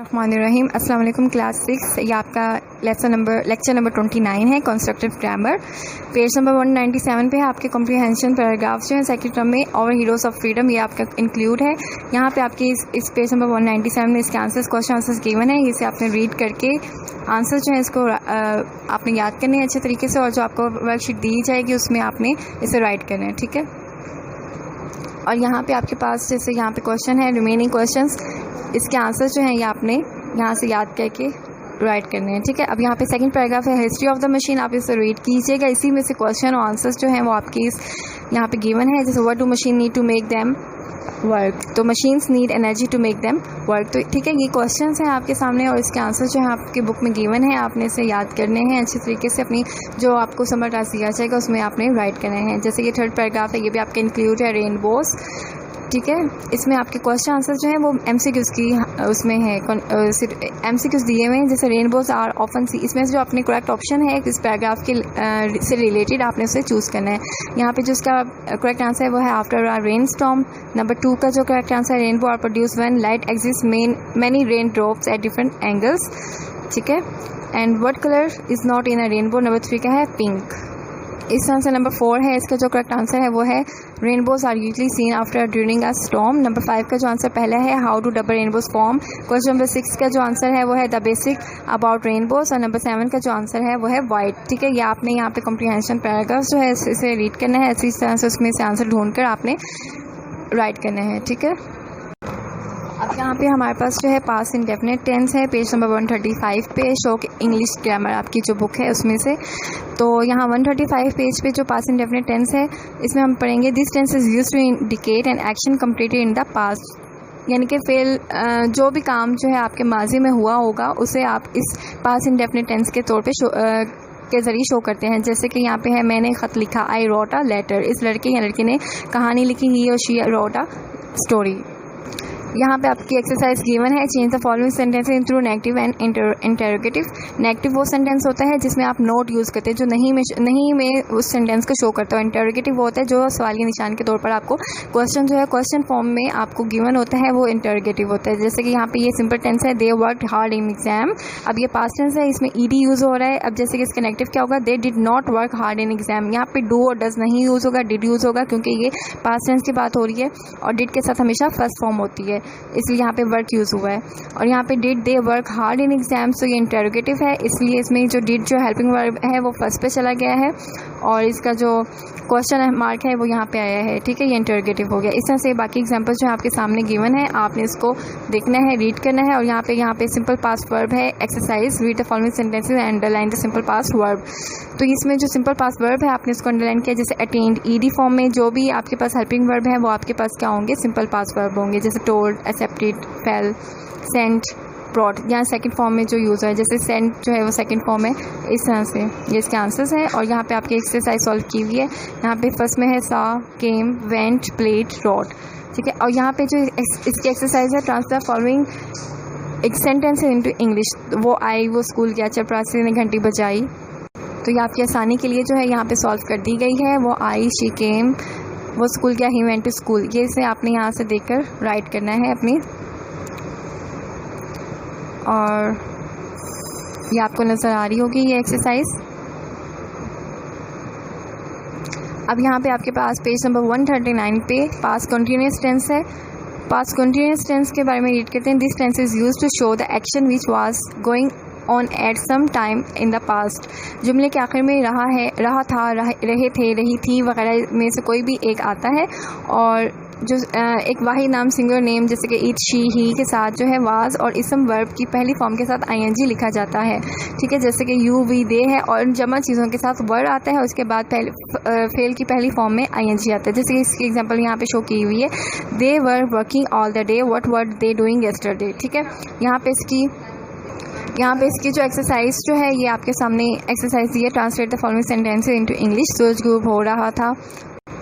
बिस्मिल्लाहिर्रहमानिर्रहीम। अस्सलाम वालेकुम क्लास 6। ये आपका लेक्चर नंबर 29 है कंस्ट्रक्टिव ग्रामर। पेज नंबर 197 पे है आपके कॉम्प्रिहेंशन पैराग्राफ्स जो है सेकंड टर्म में और हीरोज़ ऑफ फ्रीडम ये आपका इंक्लूड है। यहाँ पे आपके इस पेज नंबर 197 में इसके आंसर्स क्वेश्चन आंसर्स गिवन है। इसे आपने रीड करके आंसर जो है इसको आपने याद करने हैं अच्छे तरीके से, और जो आपको वर्कशीट दी जाएगी उसमें आपने इसे राइट करना है, ठीक है। और यहाँ पे आपके पास जैसे यहाँ पे क्वेश्चन है रिमेनिंग क्वेश्चंस, इसके आंसर जो हैं ये आपने यहाँ से याद करके राइट करने हैं, ठीक है। अब यहाँ पे सेकंड पैराग्राफ है हिस्ट्री ऑफ द मशीन, आप इसे रीड कीजिएगा। इसी में से क्वेश्चन और आंसर्स जो हैं वो आपके इस यहाँ पे गिवन है। जैसे what do machine need to make them work, तो machines need energy to make them work, तो ठीक है। ये क्वेश्चंस हैं आपके सामने और इसके आंसर जो है आपके बुक में गिवन है, आपने इसे याद करने हैं अच्छे तरीके से। अपनी जो आपको समर टास्क दिया जाएगा उसमें आपने राइट करने हैं। जैसे ये थर्ड पैराग्राफ है, ये भी आपके इंक्लूड है रेनबोज, ठीक है। इसमें आपके क्वेश्चन आंसर जो है वो एमसीक्यूज़ की उसमें है, एमसीक्यूज़ दिए हुए हैं। जैसे रेनबोज आर ऑफन सी, इसमें जो अपने करेक्ट ऑप्शन है इस पैराग्राफ के से रिलेटेड आपने उसे चूज़ करना है। यहाँ पे जो इसका करेक्ट आंसर है वो है after a rain storm. Number 2 का जो करेक्ट आंसर है rainbow are produce when light exist many rain drops at different angles, ठीक है। And what colour is not in a rainbow, number 3 का है पिंक। इस आंसर नंबर 4 है, इसका जो करेक्ट आंसर है वो है rainbows are usually seen after during a storm. Number 5 का जो आंसर पहला है how do double rainbows form. Question number 6 का जो आंसर है वो है द बेसिक अबाउट रेनबोज, और नंबर 7 का जो आंसर है वो है वाइट, ठीक है। ये आपने यहाँ पे कॉम्प्रिहेंशन पैराग्राफ जो है इसे रीड करना है, इसी तरह से उसमें से आंसर ढूंढकर आपने राइट करना है, ठीक है। अब यहाँ पे हमारे पास जो है पास्ट इंडेफिनिट टेंस है, पेज नंबर 135 पे शो इंग्लिश ग्रामर आपकी जो बुक है उसमें से। तो यहाँ 135 पेज पे जो पास्ट इंडेफिनिट टेंस है इसमें हम पढ़ेंगे this tense is used to indicate an action completed in the past, यानी कि फेल जो भी काम जो है आपके माजी में हुआ होगा उसे आप इस पास्ट इंडेफिनिट टेंस के तौर पे के ज़रिए शो करते हैं। जैसे कि यहाँ पे है मैंने ख़त लिखा, आई रोट अ लेटर, इस लड़के या लड़की ने कहानी लिखी, ही और शी रोट अ स्टोरी। यहाँ पे आपकी एक्सरसाइज गिवन है, change the following sentences into negative and interrogative. Negative वो सेंटेंस होता है जिसमें आप नोट यूज़ करते हैं, जो नहीं में उस सेंटेंस को शो करता है। इंटरोगेटिव वो होता है जो सवालिया निशान के तौर पर आपको क्वेश्चन जो है क्वेश्चन फॉर्म में आपको गिवन होता है, वो इंटरोगेटिव होता है। जैसे कि यहाँ पे ये सिंपल टेंस है, they worked hard in exam. अब ये पास्ट टेंस है, इसमें ईडी यूज़ हो रहा है। अब जैसे कि इसका नेगेटिव क्या होगा, they did not work hard in exam. यहाँ पे डू और डज नहीं यूज़ होगा, डिड यूज़ होगा, क्योंकि ये पास्ट टेंस की बात हो रही है और डिड के साथ हमेशा फर्स्ट फॉर्म होती है, इसलिए यहाँ पे वर्क यूज़ हुआ है। और यहाँ पे did they work hard in exam, तो ये इंटरोगेटिव है, इसलिए इसमें जो डिड जो हेल्पिंग वर्ब है वो फर्स्ट पे चला गया है और इसका जो क्वेश्चन मार्क है वो यहाँ पे आया है, ठीक है। ये इंटरोगेटिव हो गया। इस तरह से बाकी एग्जांपल्स जो आपके सामने गिवन है आपने इसको देखना है, रीड करना है। और यहाँ पे सिंपल पास्ट वर्ब है, exercise read the following sentences and underline the simple past verb. तो इसमें जो सिंपल पास्ट वर्ब है आपने इसको अंडरलाइन किया। जैसे अटेंड, ईडी फॉर्म में जो भी आपके पास हेल्पिंग वर्ब है वो आपके पास क्या होंगे, सिंपल पास्ट वर्ब होंगे। जैसे told, accepted, fail, sent, brought, यहाँ सेकंड फॉर्म में जो यूज़ है, जैसे सेंट जो है वो सेकंड फॉर्म है। इस तरह से ये इसके आंसर्स हैं। और यहाँ पे आपकी एक्सरसाइज सॉल्व की हुई है। यहाँ पे फर्स्ट में है सा, केम, वेंट, प्लेड, रॉट, ठीक है। और यहाँ पे जो इसकी एक्सरसाइज है, ट्रांसफर फॉलोइंग एक सेंटेंस है इनटू इंग्लिश। वो आई, वो स्कूल गया, चपरासी ने घंटी बजाई। तो ये आपकी आसानी के लिए जो है यहाँ पे सॉल्व कर दी गई है। वो आई, शी केम, वो स्कूल गया, ही वेंट टू स्कूल। ये इसे आपने यहाँ से देखकर राइट करना है अपनी, और ये आपको नज़र आ रही होगी ये एक्सरसाइज। अब यहाँ पे आपके पास पेज नंबर 139 पे पास्ट कंटिन्यूअस टेंस है। पास्ट कंटिन्यूअस टेंस के बारे में रीड करते हैं। This tense is used to show the action which was going on at some time in the past. जुमले के आखिर में रहा था, रहे थे, रही थी वगैरह में से कोई भी एक आता है, और जो एक वाहिद नाम सिंगुलर नेम जैसे कि इट, शी, ही के साथ जो है वाज और इसम वर्ब की पहली फॉर्म के साथ आईएनजी लिखा जाता है, ठीक है। जैसे कि यू, वी, दे है और जमा चीज़ों के साथ वर्ड आता है, उसके बाद फेल की पहली फॉर्म में आईएनजी आता है। जैसे कि इसकी एग्जांपल यहाँ पे शो की हुई है, they were working all the day, what were they doing yesterday, ठीक है। यहाँ पे इसकी जो एक्सरसाइज जो है ये आपके सामने एक्सरसाइज दी है, translate the following sentences into English. सूरज ग्रूब हो रहा था,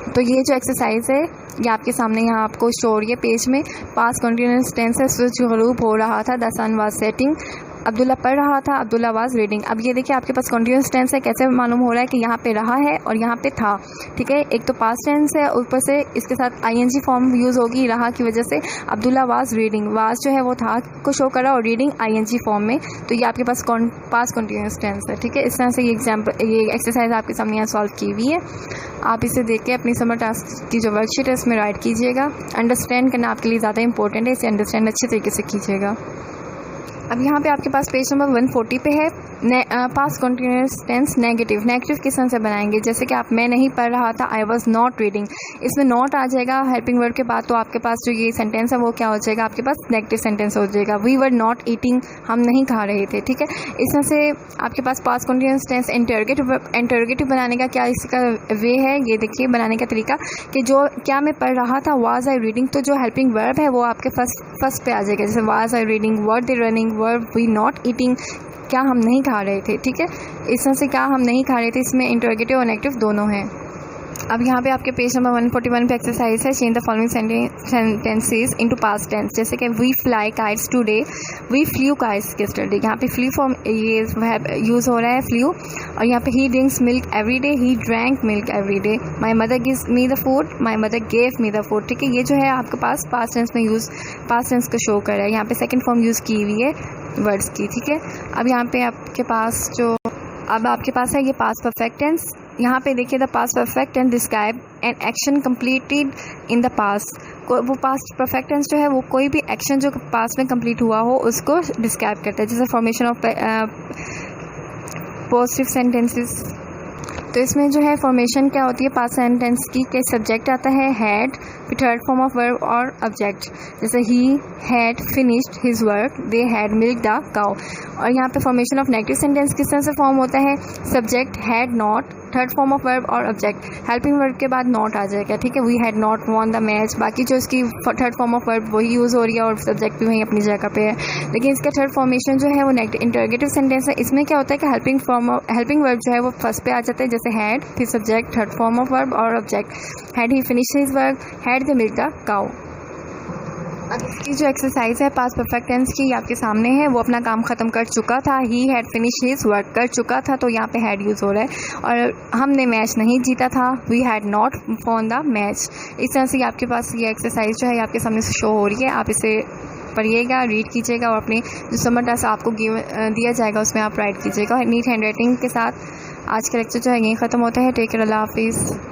तो ये जो एक्सरसाइज है ये आपके सामने यहाँ आपको शो हो रही है पेज में। पास्ट कंटिन्यूअस टेंस है, सूरज गरूब हो रहा था, the sun was setting. Abdullah पढ़ रहा था, अब्दुल्ला वाज रीडिंग। अब ये देखिए आपके पास कॉन्टिन्यूस टेंस है, कैसे मालूम हो रहा है कि यहाँ पे रहा है और यहाँ पे था, ठीक है। एक तो पास्ट टेंस है, ऊपर से इसके साथ आईएनजी फॉर्म यूज़ होगी रहा की वजह से। अब्दुल्ला वाज रीडिंग, वाज जो है वो था को शो करा और रीडिंग आईएनजी फॉर्म में, तो ये आपके पास पास्ट कॉन्टिन्यूस टेंस है, ठीक है। इस तरह से ये एक्सरसाइज आपके सामने यहाँ सॉल्व की हुई है। आप इसे देख के अपनी समर टास्क की जो वर्कशीट है इसमें राइट कीजिएगा। अंडरस्टैंड करना आपके लिए ज़्यादा इंपॉर्टेंट है, इसे अंडरस्टैंड अच्छे तरीके से कीजिएगा। अब यहाँ पे आपके पास पेज नंबर 140 पे है past continuous tense negative. Negative किस तरह से बनाएंगे, जैसे कि आप मैं नहीं पढ़ रहा था, आई वॉज नॉट रीडिंग, इसमें नॉट आ जाएगा हेल्पिंग वर्ड के बाद, तो आपके पास जो ये सेंटेंस है वो क्या हो जाएगा, आपके पास नेगेटिव सेंटेंस हो जाएगा। वी वर नॉट ईटिंग, हम नहीं खा रहे थे, ठीक है। इस तरह से आपके पास पास्ट कॉन्टिन्यूस टेंस इंटरोगेटिव बनाने का क्या इसका वे है, ये देखिए बनाने का तरीका कि जो क्या मैं पढ़ रहा था, वाज आई रीडिंग, तो जो हेल्पिंग वर्ब है वो आपके फर्स्ट पे आ जाएगा, जैसे was I reading, were they running, were we not eating, क्या हम नहीं खा रहे थे, ठीक है। इस तरह से क्या हम नहीं खा रहे थे, इसमें इंटरोगेटिव और नेगेटिव दोनों हैं। अब यहाँ पे आपके पेज नंबर 141 पे एक्सरसाइज है, change the following sentences into past tense. जैसे कि we fly kites today, we flew kites yesterday. यहाँ पे फ्लू फॉर्म ये यूज़ हो रहा है फ्लू, और यहाँ पे ही drinks milk every day, he drank milk every day. My mother gives me the food, my mother gave me the food, ठीक है। ये जो है आपके पास पास्ट टेंस में पास्ट टेंस को शो कर रहा है। यहाँ पे सेकेंड फॉर्म यूज़ की हुई है वर्ड्स की, ठीक है। अब यहाँ पे आपके पास है ये पास्ट परफेक्ट टेंस। यहाँ पे देखिए the past perfect tense describe an action completed in the past. वो पास्ट परफेक्ट टेंस जो है वो कोई भी एक्शन जो पास्ट में कंप्लीट हुआ हो उसको डिस्क्राइब करता है, जैसे फॉर्मेशन ऑफ पॉजिटिव सेंटेंसेस। तो इसमें जो है फॉर्मेशन क्या होती है पास्ट सेंटेंस की, कि सब्जेक्ट आता है हैड, फिर थर्ड फॉर्म ऑफ वर्ब और ऑब्जेक्ट, जैसे he had finished his work, they had milk the cow. और यहाँ पे फॉर्मेशन ऑफ नेगेटिव सेंटेंस किस तरह से फॉर्म होता है, subject had not, third form of verb और ऑब्जेक्ट, हेल्पिंग वर्ब के बाद नॉट आ जाएगा, ठीक है। We had not won the match, बाकी जो इसकी थर्ड फॉर्म ऑफ वर्ब वही यूज़ हो रही है और सब्जेक्ट भी वहीं अपनी जगह पे है। लेकिन इसका थर्ड फॉर्मेशन जो है वो इंटरोगेटिव सेंटेंस है। इसमें क्या होता है कि हेल्पिंग वर्ब जो है वो फर्स्ट पे आ जाता है, जैसे हैड, फिर subject, third form of verb और object. Had he finished his work, had they milk the cow. अब इसकी जो एक्सरसाइज है पास्ट परफेक्ट टेंस की आपके सामने है, वो अपना काम ख़त्म कर चुका था, he had finish his work कर चुका था, तो यहाँ पे हैड यूज़ हो रहा है। और हमने मैच नहीं जीता था, we had not won the match. इस तरह से आपके पास ये एक्सरसाइज जो है आपके सामने से शो हो रही है। आप इसे पढ़िएगा, रीड कीजिएगा और अपने जो समर टेस्ट आपको दिया जाएगा उसमें आप राइट कीजिएगा नीट हैंड राइटिंग के साथ। आज का लेक्चर जो है यहीं ख़त्म होता है। टेक केयर, अल्लाह हाफिज़।